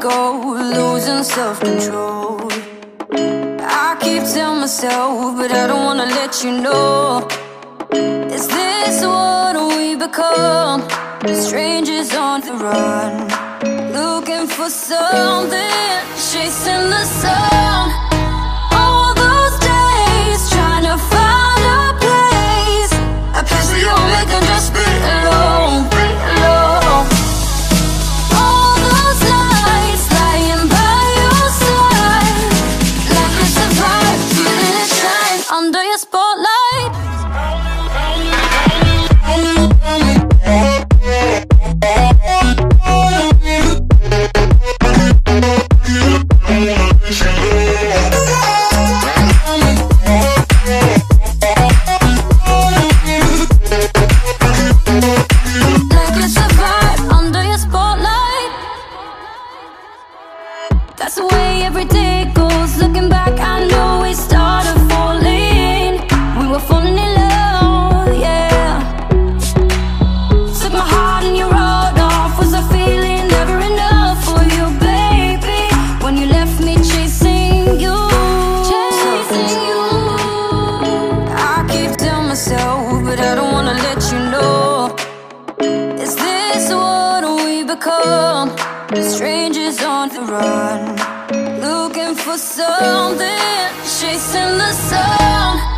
go, losing self-control. I keep telling myself, but I don't wanna let you know. Is this what we become? Strangers on the run, looking for something, chasing the sun. All those days, trying to find a place where you'll make them just be alone, be alone. All those nights, lying by your side, like it's a vibe, feeling it shine under your spotlight. That's the way every day goes. Looking back, I know we started falling. We were falling in love, yeah. Took my heart and you wrote off. Was I feeling never enough for you, baby? When you left me chasing you, chasing you. I keep telling myself, but I don't wanna let you know. Is this what we become? Strangers on the run, looking for something, chasing the sun.